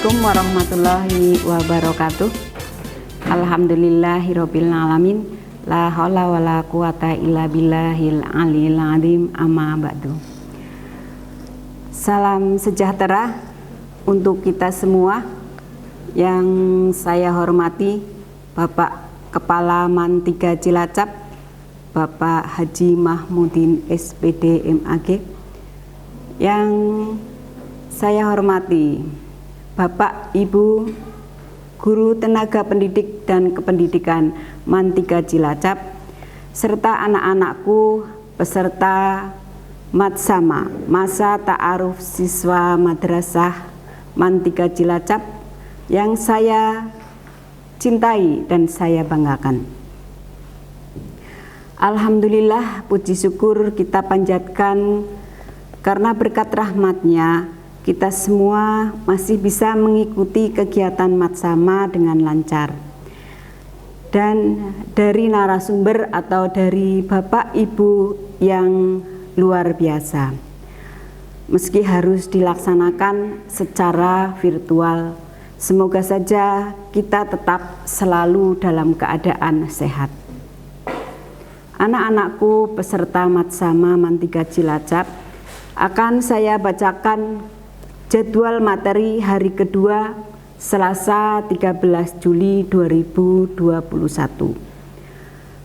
Assalamualaikum warahmatullahi wabarakatuh. Alhamdulillahirabbil alamin. La haula wala quwata illa billahil aliyil azim. Amma ba'du. Salam sejahtera untuk kita semua. Yang saya hormati Bapak Kepala Man 3 Cilacap, Bapak Haji Mahmudin SPD MAG. Yang saya hormati Bapak, Ibu, Guru Tenaga Pendidik dan Kependidikan Man 3 Cilacap, serta anak-anakku peserta Matsama, Masa Ta'aruf Siswa Madrasah Man 3 Cilacap, yang saya cintai dan saya banggakan. Alhamdulillah, puji syukur kita panjatkan karena berkat rahmat-Nya kita semua masih bisa mengikuti kegiatan Matsama dengan lancar. Dan dari narasumber atau dari Bapak Ibu yang luar biasa, meski harus dilaksanakan secara virtual, semoga saja kita tetap selalu dalam keadaan sehat. Anak-anakku peserta Matsama Man 3 Cilacap, akan saya bacakan jadwal materi hari kedua Selasa 13 Juli 2021.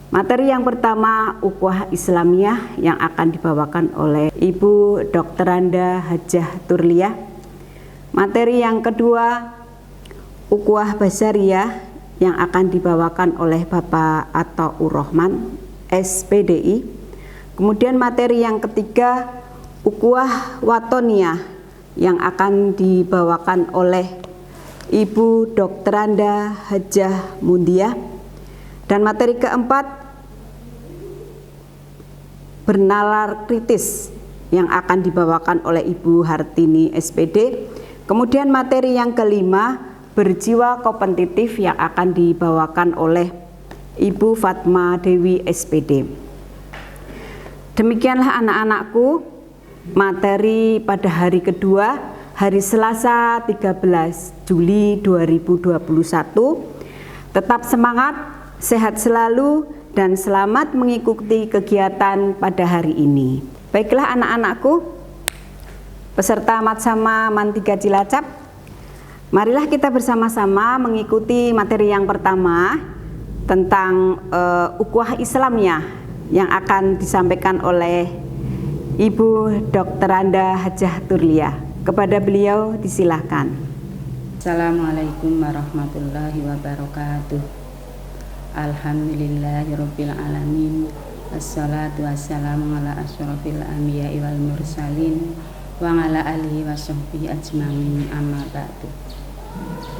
Materi yang pertama Ukhuwah Islamiyah yang akan dibawakan oleh Ibu Dr. Anda Hajah Turliyah. Materi yang kedua Ukhuwah Basyariyah yang akan dibawakan oleh Bapak Athaur Rahman SPDI. Kemudian materi yang ketiga Ukhuwah Watoniyah yang akan dibawakan oleh Ibu Dr. Anda Hajah Mundiah. Dan materi keempat Bernalar Kritis yang akan dibawakan oleh Ibu Hartini SPD. Kemudian materi yang kelima Berjiwa Kompetitif yang akan dibawakan oleh Ibu Fatma Dewi SPD. Demikianlah anak-anakku materi pada hari kedua, hari Selasa 13 Juli 2021. Tetap semangat, sehat selalu, dan selamat mengikuti kegiatan pada hari ini. Baiklah anak-anakku, peserta Matsama Man 3 Cilacap, marilah kita bersama-sama mengikuti materi yang pertama tentang Ukhuwah Islamiyah yang akan disampaikan oleh Ibu Dr. Anda Hajah Turliyah. Kepada beliau disilahkan. Assalamualaikum warahmatullahi wabarakatuh. Alhamdulillahirabbil alamin. Wassalatu wassalamu ala asyrofil anbiya'i wal mursalin wa ala alihi washabbihi ajmain, amma ba'du.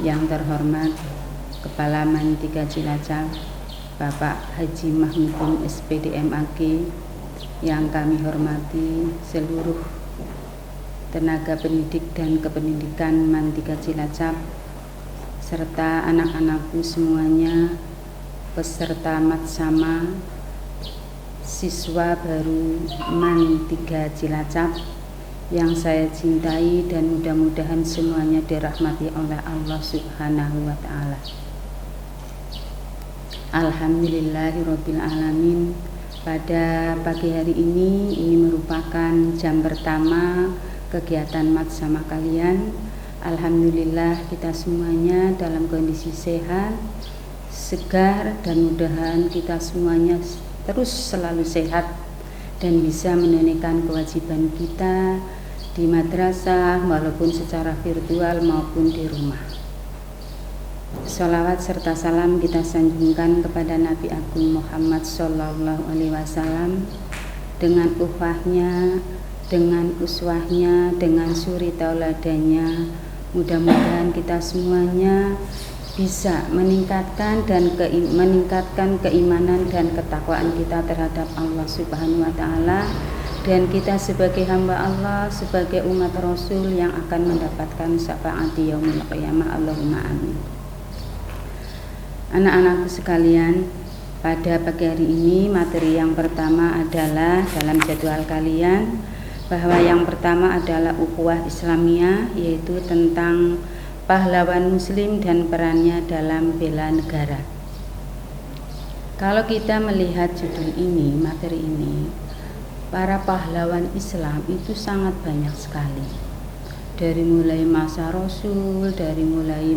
Yang terhormat Kepala Man 3 Cilacap, Bapak Haji Mahmudin SPD MAG, yang kami hormati seluruh tenaga pendidik dan kependidikan Man 3 Cilacap, serta anak-anakku semuanya, peserta Matsama, siswa baru Man 3 Cilacap yang saya cintai, dan mudah-mudahan semuanya dirahmati oleh Allah Subhanahu wa Ta'ala. Alhamdulillahirabbil alamin. Pada pagi hari ini merupakan jam pertama kegiatan Matsama kalian. Alhamdulillah kita semuanya dalam kondisi sehat, segar, dan mudahan kita semuanya terus selalu sehat dan bisa menunaikan kewajiban kita di madrasah walaupun secara virtual maupun di rumah. Sholawat serta salam kita sanjungkan kepada Nabi Agung Muhammad Sallallahu Alaihi Wasallam dengan ukhuwahnya, dengan uswahnya, dengan suri tauladannya. Mudah-mudahan kita semuanya bisa meningkatkan keimanan dan ketakwaan kita terhadap Allah Subhanahu Wa Taala, dan kita sebagai hamba Allah, sebagai umat Rasul yang akan mendapatkan syafaat di yaumil qiyamah. Allahumma amin. Anak-anakku sekalian, pada pagi hari ini materi yang pertama adalah dalam jadwal kalian bahwa yang pertama adalah Ukhuwah Islamiyah, yaitu tentang pahlawan muslim dan perannya dalam bela negara. Kalau kita melihat judul ini, materi ini, para pahlawan Islam itu sangat banyak sekali. Dari mulai masa Rasul, dari mulai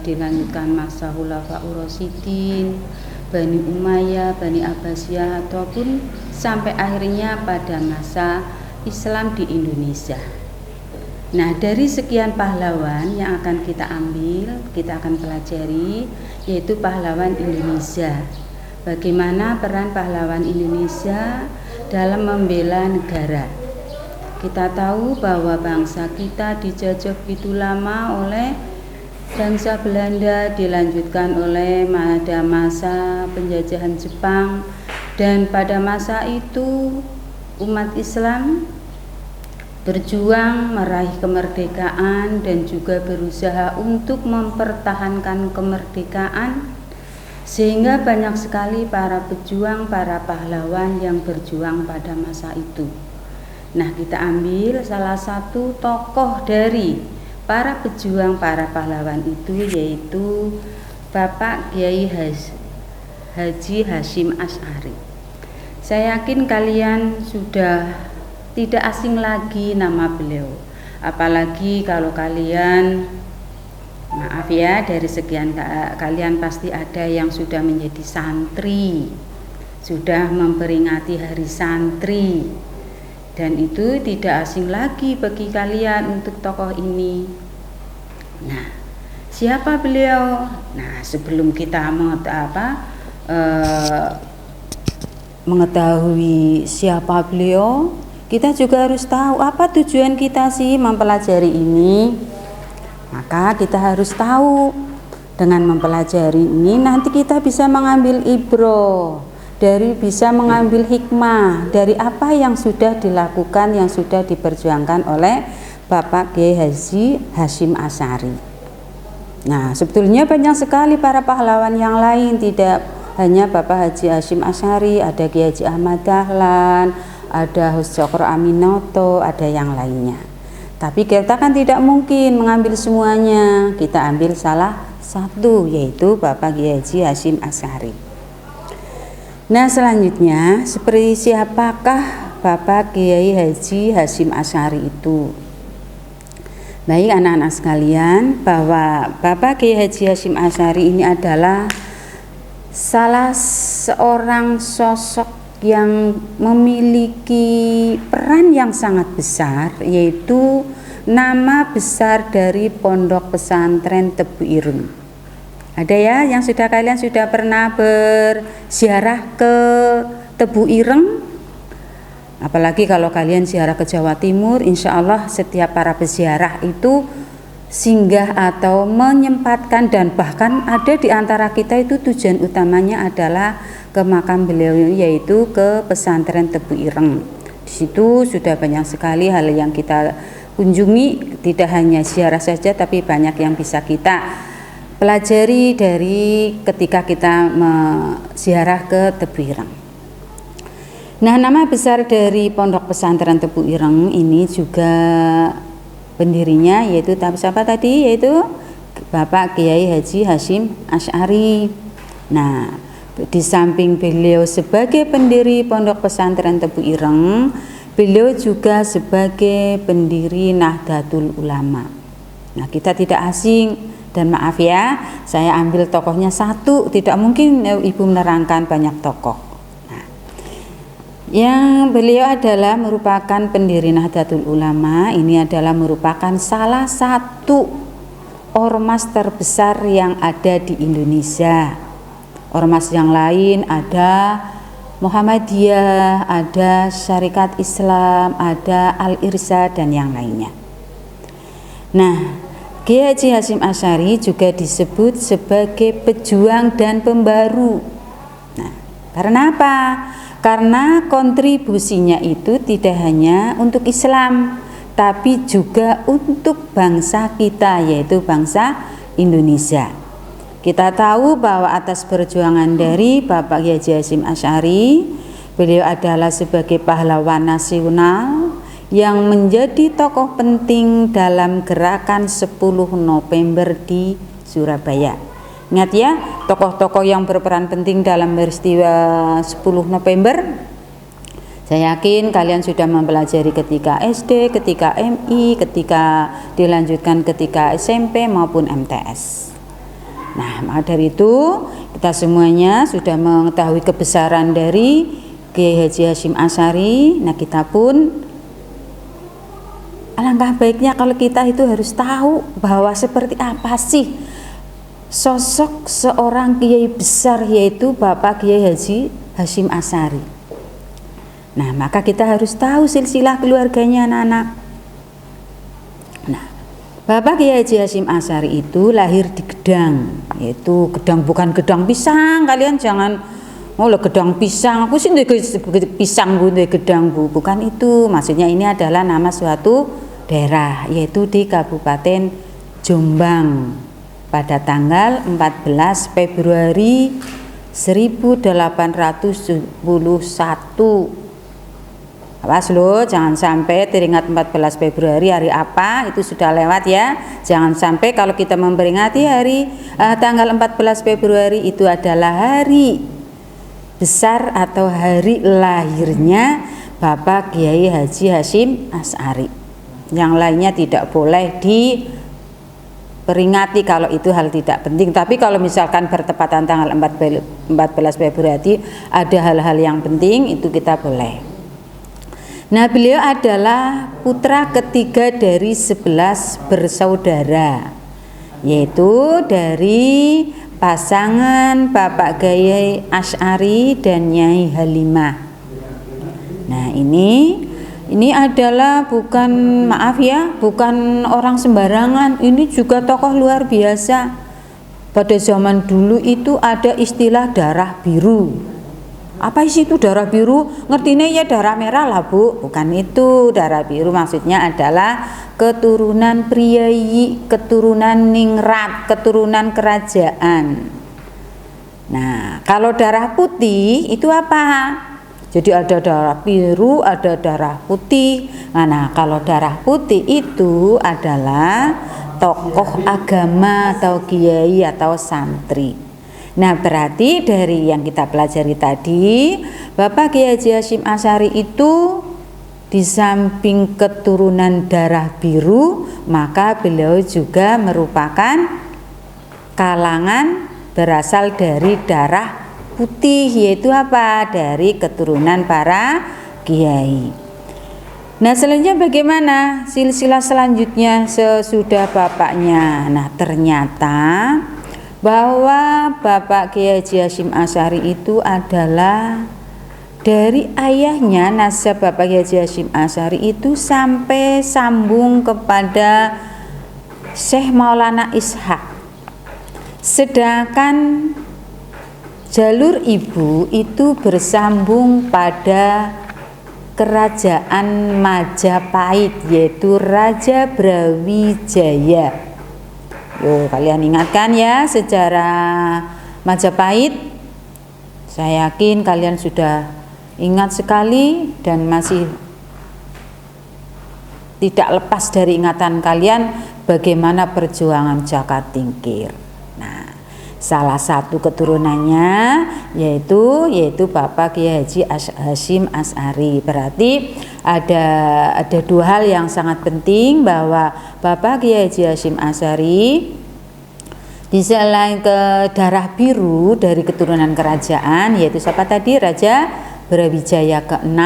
dilanjutkan masa Khulafaur Rasyidin, Bani Umayyah, Bani Abbasiyah, ataupun sampai akhirnya pada masa Islam di Indonesia. Nah, dari sekian pahlawan yang akan kita ambil, kita akan pelajari, yaitu pahlawan Indonesia. Bagaimana peran pahlawan Indonesia dalam membela negara. Kita tahu bahwa bangsa kita dijajah begitu lama oleh bangsa Belanda, dilanjutkan oleh pada masa penjajahan Jepang, dan pada masa itu umat Islam berjuang meraih kemerdekaan dan juga berusaha untuk mempertahankan kemerdekaan, sehingga banyak sekali para pejuang, para pahlawan yang berjuang pada masa itu. Nah, kita ambil salah satu tokoh dari para pejuang, para pahlawan itu, yaitu Bapak Kiai Haji Hasyim Asy'ari. Saya yakin kalian sudah tidak asing lagi nama beliau. Apalagi kalau kalian, maaf ya, dari sekian kalian pasti ada yang sudah menjadi santri, sudah memperingati hari santri. Dan itu tidak asing lagi bagi kalian untuk tokoh ini. Nah, siapa beliau? Nah, sebelum kita mengetahui siapa beliau, kita juga harus tahu apa tujuan kita sih mempelajari ini. Maka kita harus tahu, dengan mempelajari ini nanti kita bisa mengambil ibroh, bisa mengambil hikmah dari apa yang sudah dilakukan, yang sudah diperjuangkan oleh Bapak Kiai Haji Hasyim Asy'ari. Nah, sebetulnya banyak sekali para pahlawan yang lain, tidak hanya Bapak Haji Hasyim Asy'ari, ada Kiai Haji Ahmad Dahlan, ada Hus Cokro Aminoto, ada yang lainnya. Tapi kita kan tidak mungkin mengambil semuanya, kita ambil salah satu, yaitu Bapak Kiai Haji Hasyim Asy'ari. Nah, selanjutnya, seperti siapakah Bapak Kiai Haji Hasyim Asy'ari itu? Baik anak-anak sekalian, bahwa Bapak Kiai Haji Hasyim Asy'ari ini adalah salah seorang sosok yang memiliki peran yang sangat besar, yaitu nama besar dari Pondok Pesantren Tebu Ireng. Ada ya yang kalian sudah pernah berziarah ke Tebu Ireng? Apalagi kalau kalian ziarah ke Jawa Timur, insya Allah setiap para peziarah itu singgah atau menyempatkan, dan bahkan ada di antara kita itu tujuan utamanya adalah ke makam beliau, yaitu ke pesantren Tebu Ireng. Di situ sudah banyak sekali hal yang kita kunjungi, tidak hanya ziarah saja tapi banyak yang bisa kita pelajari dari ketika kita ziarah ke Tebu Ireng. Nah, nama besar dari Pondok Pesantren Tebu Ireng ini juga pendirinya yaitu siapa tadi? Yaitu Bapak Kiai Haji Hasyim Asy'ari. Nah, di samping beliau sebagai pendiri Pondok Pesantren Tebu Ireng, beliau juga sebagai pendiri Nahdlatul Ulama. Nah, kita tidak asing. Dan maaf ya, saya ambil tokohnya satu, tidak mungkin Ibu menerangkan banyak tokoh. Nah, yang beliau adalah merupakan pendiri Nahdlatul Ulama, ini adalah merupakan salah satu ormas terbesar yang ada di Indonesia. Ormas yang lain ada Muhammadiyah, ada Syarikat Islam, ada Al-Irsyad dan yang lainnya. Nah, Kiai Haji Hasyim Asy'ari juga disebut sebagai pejuang dan pembaru. Nah, karena apa? Karena kontribusinya itu tidak hanya untuk Islam, tapi juga untuk bangsa kita, yaitu bangsa Indonesia. Kita tahu bahwa atas perjuangan dari Bapak Kiai Haji Hasyim Asy'ari, beliau adalah sebagai pahlawan nasional yang menjadi tokoh penting dalam gerakan 10 November di Surabaya. Ingat ya, tokoh-tokoh yang berperan penting dalam peristiwa 10 November. Saya yakin kalian sudah mempelajari ketika SD, ketika MI, ketika dilanjutkan ketika SMP maupun MTS. Nah, maka dari itu kita semuanya sudah mengetahui kebesaran dari Kiai Haji Hasyim Asy'ari. Nah, kita pun alangkah baiknya kalau kita itu harus tahu bahwa seperti apa sih sosok seorang kiai besar, yaitu Bapak Kiai Haji Hasyim Asy'ari. Nah, maka kita harus tahu silsilah keluarganya, anak-anak. Nah, Bapak Kiai Haji Hasyim Asy'ari itu lahir di Gedang, yaitu Gedang bukan Gedang pisang. Kalian jangan Gedang pisang, aku sih pisang Bu, Gedang Bu, bukan itu. Maksudnya ini adalah nama suatu daerah, yaitu di Kabupaten Jombang pada tanggal 14 Februari 1871. Awas loh, jangan sampai teringat 14 Februari hari apa, itu sudah lewat ya. Jangan sampai kalau kita memperingati hari tanggal 14 Februari itu adalah hari besar atau hari lahirnya Bapak Kiai Haji Hasyim Asy'ari. Yang lainnya tidak boleh diperingati kalau itu hal tidak penting. Tapi kalau misalkan bertepatan tanggal 14 Februari ada hal-hal yang penting, itu kita boleh. Nah, beliau adalah putra ketiga dari 11 bersaudara, yaitu dari pasangan Bapak Kiai Asy'ari dan Nyai Halimah. Nah, ini adalah bukan orang sembarangan, ini juga tokoh luar biasa. Pada zaman dulu itu ada istilah darah biru. Apa sih itu darah biru? Ngertinya ya darah merah lah Bu, bukan itu. Darah biru maksudnya adalah keturunan priyayi, keturunan ningrat, keturunan kerajaan. Nah, kalau darah putih itu apa? Jadi ada darah biru, ada darah putih. Nah, kalau darah putih itu adalah tokoh agama atau kiai atau santri. Nah, berarti dari yang kita pelajari tadi, Bapak Kiai Haji Hasyim Asy'ari itu di samping keturunan darah biru, maka beliau juga merupakan kalangan berasal dari darah putih, yaitu apa? Dari keturunan para kiai. Nah, selanjutnya bagaimana silsilah selanjutnya sesudah bapaknya? Nah, ternyata bahwa Bapak Kiai Haji Hasyim Asy'ari itu adalah dari ayahnya. Nasab Bapak Kiai Haji Hasyim Asy'ari itu sampai sambung kepada Syekh Maulana Ishaq. Sedangkan jalur ibu itu bersambung pada kerajaan Majapahit, yaitu Raja Brawijaya. Yo, kalian ingatkan ya sejarah Majapahit. Saya yakin kalian sudah ingat sekali dan masih tidak lepas dari ingatan kalian bagaimana perjuangan Jaka Tingkir. Salah satu keturunannya yaitu Bapak Kiai Haji Hasyim Asy'ari. Berarti ada dua hal yang sangat penting, bahwa Bapak Kiai Haji Hasyim Asy'ari di selain ke darah biru dari keturunan kerajaan, yaitu siapa tadi? Raja Brawijaya ke-6,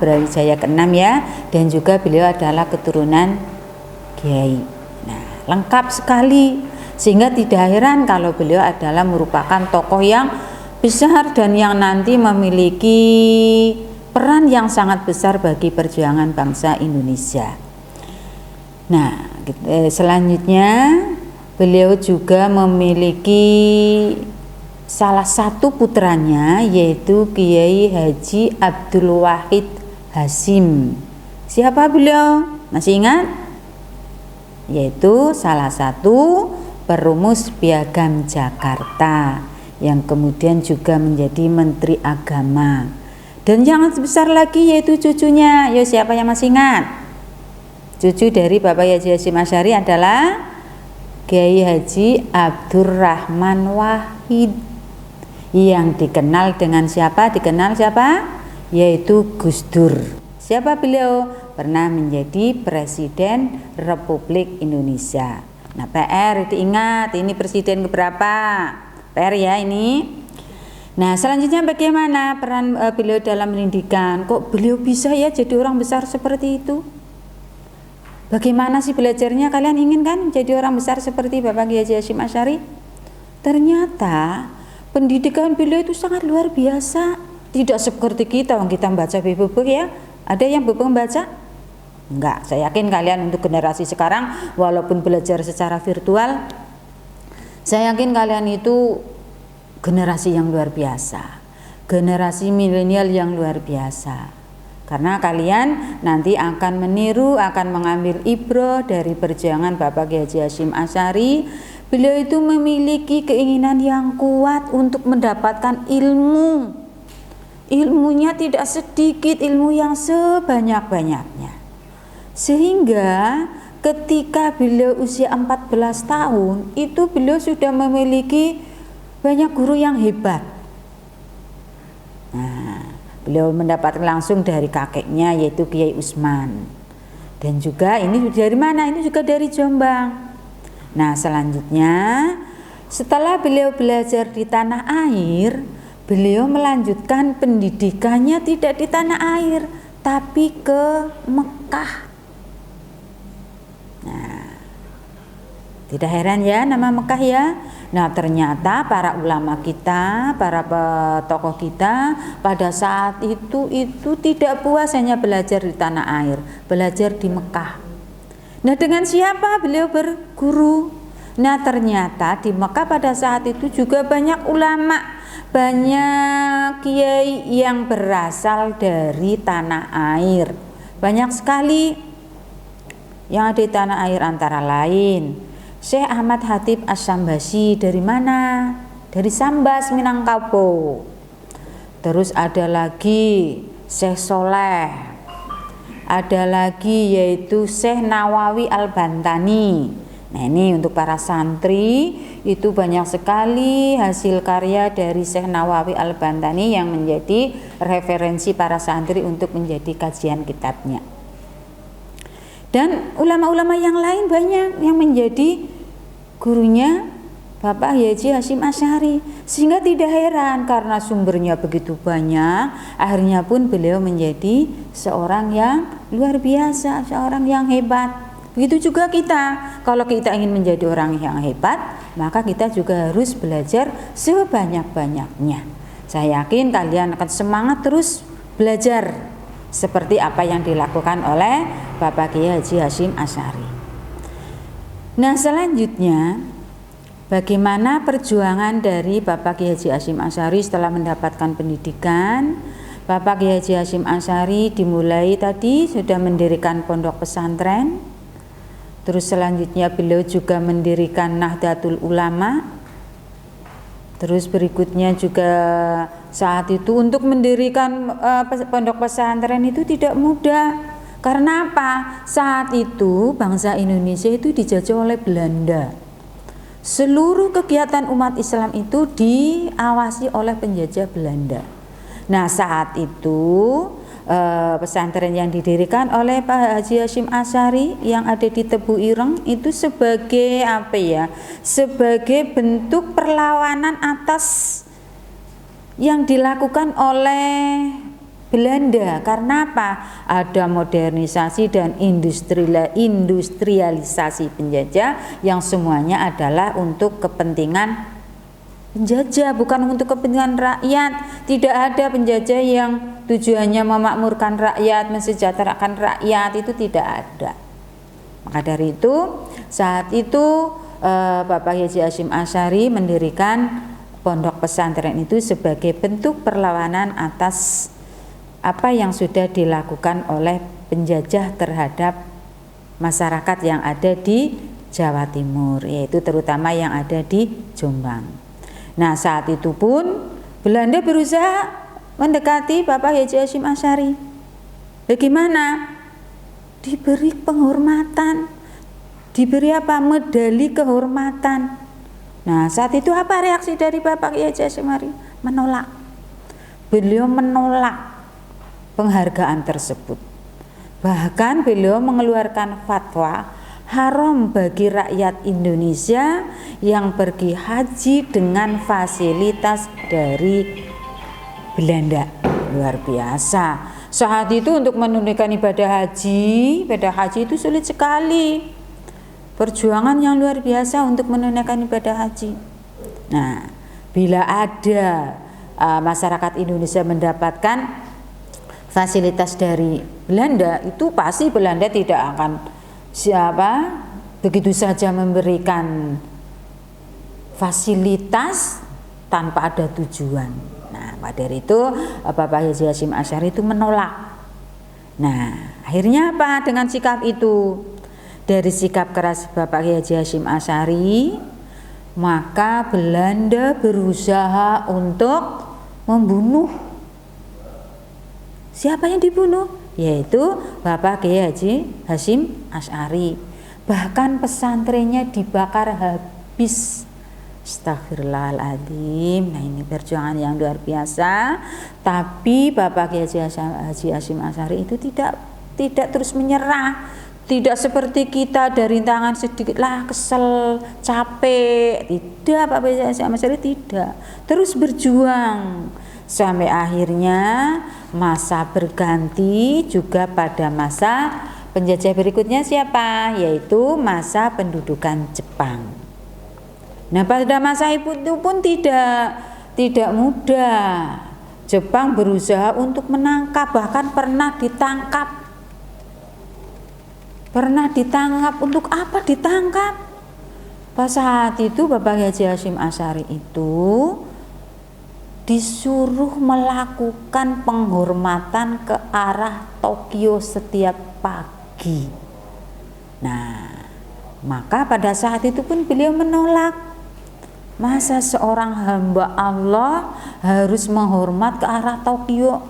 Brawijaya ke-6 ya, dan juga beliau adalah keturunan kiai. Nah, lengkap sekali. Sehingga tidak heran kalau beliau adalah merupakan tokoh yang besar dan yang nanti memiliki peran yang sangat besar bagi perjuangan bangsa Indonesia. Nah, selanjutnya beliau juga memiliki salah satu putranya, yaitu Kiai Haji Abdul Wahid Hasyim. Siapa beliau? Masih ingat? Yaitu salah satu perumus Piagam Jakarta yang kemudian juga menjadi Menteri Agama. Dan yang besar lagi yaitu cucunya. Yo, siapa yang masih ingat? Cucu dari Bapak Haji Hasyim Asy'ari adalah Kiai Haji Abdurrahman Wahid, yang dikenal dengan siapa? Yaitu Gus Dur. Siapa beliau? Pernah menjadi Presiden Republik Indonesia. Nah, PR diingat, ini presiden keberapa? PR ya ini. Nah, selanjutnya bagaimana peran beliau dalam pendidikan? Kok beliau bisa ya jadi orang besar seperti itu? Bagaimana sih belajarnya? Kalian ingin kan jadi orang besar seperti Bapak Kiai Haji Hasyim Asy'ari? Ternyata pendidikan beliau itu sangat luar biasa. Tidak seperti kita, yang kita membaca buku ya. Ada yang buku membaca? Enggak. Saya yakin kalian untuk generasi sekarang, walaupun belajar secara virtual, saya yakin kalian itu generasi yang luar biasa, generasi milenial yang luar biasa, karena kalian nanti akan meniru, akan mengambil ibrah dari perjuangan Bapak Kiai Haji Hasyim Asy'ari. Beliau itu memiliki keinginan yang kuat untuk mendapatkan ilmu. Ilmunya tidak sedikit, ilmu yang sebanyak-banyaknya, sehingga ketika beliau usia 14 tahun itu beliau sudah memiliki banyak guru yang hebat. Nah, beliau mendapatkan langsung dari kakeknya yaitu Kiai Usman. Dan juga ini dari mana? Ini juga dari Jombang. Nah, selanjutnya setelah beliau belajar di tanah air, beliau melanjutkan pendidikannya tidak di tanah air, tapi ke Mekah. Nah, tidak heran ya nama Mekah ya. Nah, ternyata para ulama kita, para tokoh kita pada saat itu tidak puas hanya belajar di tanah air, belajar di Mekah. Nah, dengan siapa beliau berguru? Nah, ternyata di Mekah pada saat itu juga banyak ulama, banyak kiai yang berasal dari tanah air. Banyak sekali yang ada di tanah air, antara lain Syekh Ahmad Khatib Asy-Syambasi. Dari mana? Dari Sambas, Minangkabau. Terus ada lagi Syekh Soleh, ada lagi yaitu Syekh Nawawi Al-Bantani. Nah, ini untuk para santri itu banyak sekali hasil karya dari Syekh Nawawi Al-Bantani yang menjadi referensi para santri untuk menjadi kajian kitabnya. Dan ulama-ulama yang lain banyak yang menjadi gurunya Bapak Haji Hasyim Asy'ari, sehingga tidak heran karena sumbernya begitu banyak, akhirnya pun beliau menjadi seorang yang luar biasa, seorang yang hebat. Begitu juga kita, kalau kita ingin menjadi orang yang hebat, maka kita juga harus belajar sebanyak-banyaknya. Saya yakin kalian akan semangat terus belajar seperti apa yang dilakukan oleh Bapak Kiai Haji Hasyim Asy'ari. Nah, selanjutnya bagaimana perjuangan dari Bapak Kiai Haji Hasyim Asy'ari setelah mendapatkan pendidikan? Bapak Kiai Haji Hasyim Asy'ari dimulai tadi sudah mendirikan pondok pesantren. Terus selanjutnya beliau juga mendirikan Nahdlatul Ulama. Terus berikutnya juga saat itu untuk mendirikan pondok pesantren itu tidak mudah. Karena apa? Saat itu bangsa Indonesia itu dijajah oleh Belanda. Seluruh kegiatan umat Islam itu diawasi oleh penjajah Belanda. Nah, saat itu pesantren yang didirikan oleh Pak Haji Hasyim Asy'ari yang ada di Tebu Ireng itu sebagai apa ya? Sebagai bentuk perlawanan atas yang dilakukan oleh Belanda. Karena apa? Ada modernisasi dan industrialisasi penjajah yang semuanya adalah untuk kepentingan penjajah, bukan untuk kepentingan rakyat. Tidak ada penjajah yang tujuannya memakmurkan rakyat, mensejahterakan rakyat, itu tidak ada. Maka dari itu, saat itu Bapak Haji Hasyim Asy'ari mendirikan pondok pesantren itu sebagai bentuk perlawanan atas apa yang sudah dilakukan oleh penjajah terhadap masyarakat yang ada di Jawa Timur, yaitu terutama yang ada di Jombang. Nah, saat itu pun Belanda berusaha mendekati Bapak Haji Hasyim Asy'ari. Bagaimana? Diberi penghormatan, diberi apa? Medali kehormatan. Nah, saat itu apa reaksi dari Bapak Haji Hasyim Asy'ari? Menolak. Beliau menolak penghargaan tersebut. Bahkan beliau mengeluarkan fatwa haram bagi rakyat Indonesia yang pergi haji dengan fasilitas dari Belanda. Luar biasa. Saat itu untuk menunaikan ibadah haji itu sulit sekali. Perjuangan yang luar biasa untuk menunaikan ibadah haji. Nah, bila ada masyarakat Indonesia mendapatkan fasilitas dari Belanda, itu pasti Belanda tidak akan begitu saja memberikan fasilitas tanpa ada tujuan. Nah, pada dari itu Bapak Haji Hasyim Asy'ari itu menolak. Nah, akhirnya apa dengan sikap itu? Dari sikap keras Bapak Haji Hasyim Asy'ari, maka Belanda berusaha untuk membunuh. Siapa yang dibunuh? Yaitu Bapak Haji Hasyim Asy'ari. Bahkan pesantrennya dibakar habis. Astagfirullahaladzim. Nah, ini perjuangan yang luar biasa. Tapi Bapak Haji Hasyim Asy'ari itu tidak terus menyerah. Tidak seperti kita dari tangan sedikit lah kesel, capek. Tidak, Bapak Haji Hasyim Asy'ari tidak. Terus berjuang sampai akhirnya masa berganti juga pada masa penjajah berikutnya siapa? Yaitu masa pendudukan Jepang. Nah, pada masa itu pun tidak mudah. Jepang berusaha untuk menangkap, bahkan pernah ditangkap. Untuk apa ditangkap? Pas saat itu Bapak Haji Hasyim Asy'ari itu disuruh melakukan penghormatan ke arah Tokyo setiap pagi. Nah, maka pada saat itu pun beliau menolak. Masa seorang hamba Allah harus menghormat ke arah Tokyo?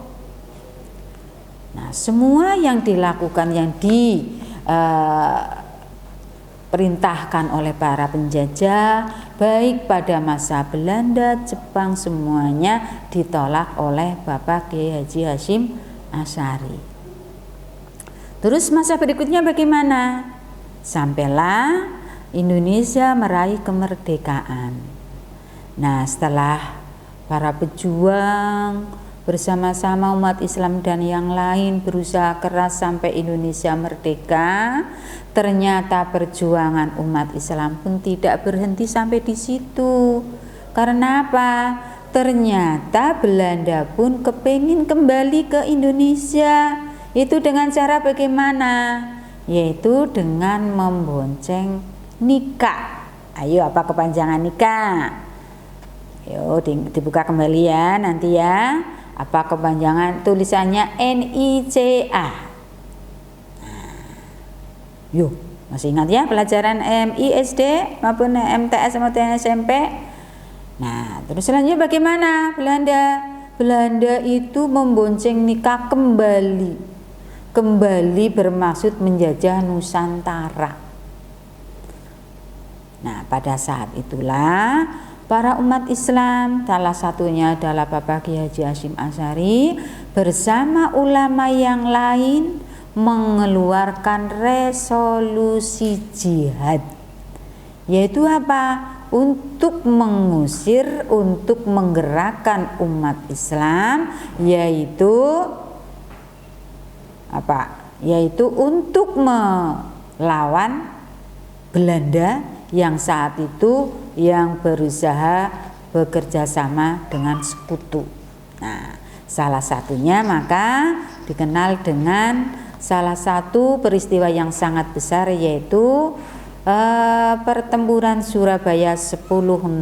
Nah, semua yang dilakukan, yang diperintahkan oleh para penjajah, baik pada masa Belanda, Jepang, semuanya ditolak oleh Bapak Kiai Haji Hasyim Asy'ari. Terus masa berikutnya bagaimana? Sampailah Indonesia meraih kemerdekaan. Nah, setelah para pejuang bersama-sama umat Islam dan yang lain berusaha keras sampai Indonesia merdeka, ternyata perjuangan umat Islam pun tidak berhenti sampai di situ. Karena apa? Ternyata Belanda pun kepingin kembali ke Indonesia. Itu dengan cara bagaimana? Yaitu dengan membonceng nikah. Ayo, apa kepanjangan nikah? Ayo dibuka kembali ya nanti ya. Apa kepanjangan tulisannya NICA. Nah, yuk, masih ingat ya pelajaran MI SD maupun MTS maupun SMP. Nah, terus selanjutnya bagaimana? Belanda itu membonceng nikah kembali bermaksud menjajah Nusantara. Nah, pada saat itulah para umat Islam, salah satunya adalah Bapak Kiai Haji Hasyim Asy'ari bersama ulama yang lain mengeluarkan resolusi jihad, yaitu apa? Untuk mengusir, untuk menggerakkan umat Islam, yaitu apa? Yaitu untuk melawan Belanda yang saat itu yang berusaha bekerja sama dengan sekutu. Nah, salah satunya maka dikenal dengan salah satu peristiwa yang sangat besar, yaitu pertempuran Surabaya 10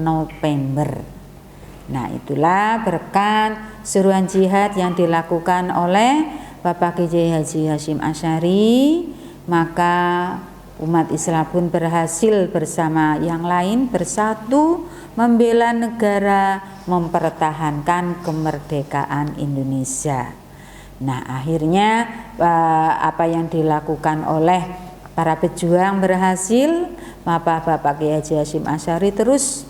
November. Nah, itulah berkat seruan jihad yang dilakukan oleh Bapak Kiai Haji Hasyim Asy'ari, maka umat Islam pun berhasil bersama yang lain bersatu membela negara, mempertahankan kemerdekaan Indonesia. Nah, akhirnya apa yang dilakukan oleh para pejuang berhasil. Bapak Kiai Haji Hasyim Asy'ari terus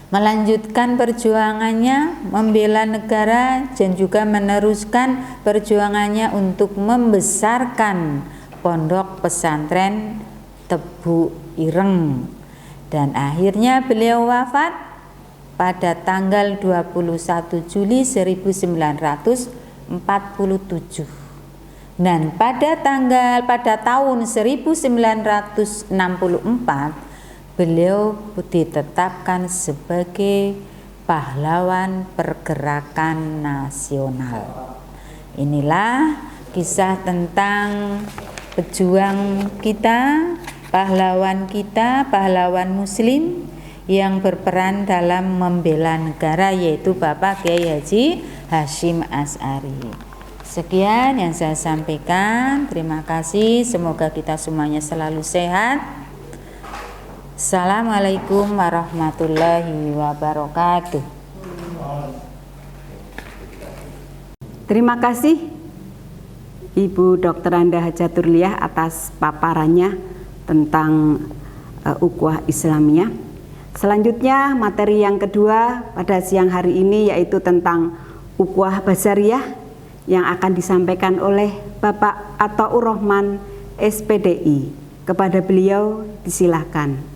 melanjutkan perjuangannya membela negara dan juga meneruskan perjuangannya untuk membesarkan pondok pesantren Tebu Ireng. Dan akhirnya beliau wafat pada tanggal 21 Juli 1947. Dan pada tahun 1964 beliau ditetapkan sebagai pahlawan pergerakan nasional. Inilah kisah tentang pejuang kita, pahlawan muslim yang berperan dalam membela negara, yaitu Bapak Kiai Haji Hasyim Asy'ari. Sekian yang saya sampaikan. Terima kasih. Semoga kita semuanya selalu sehat. Assalamualaikum warahmatullahi wabarakatuh. Terima kasih Ibu Dr. Anda Hajah Turliyah atas paparannya tentang ukhuwah Islamiyah. Selanjutnya materi yang kedua pada siang hari ini yaitu tentang ukhuwah Basariyah yang akan disampaikan oleh Bapak Athaur Rahman SPDI. Kepada beliau disilahkan.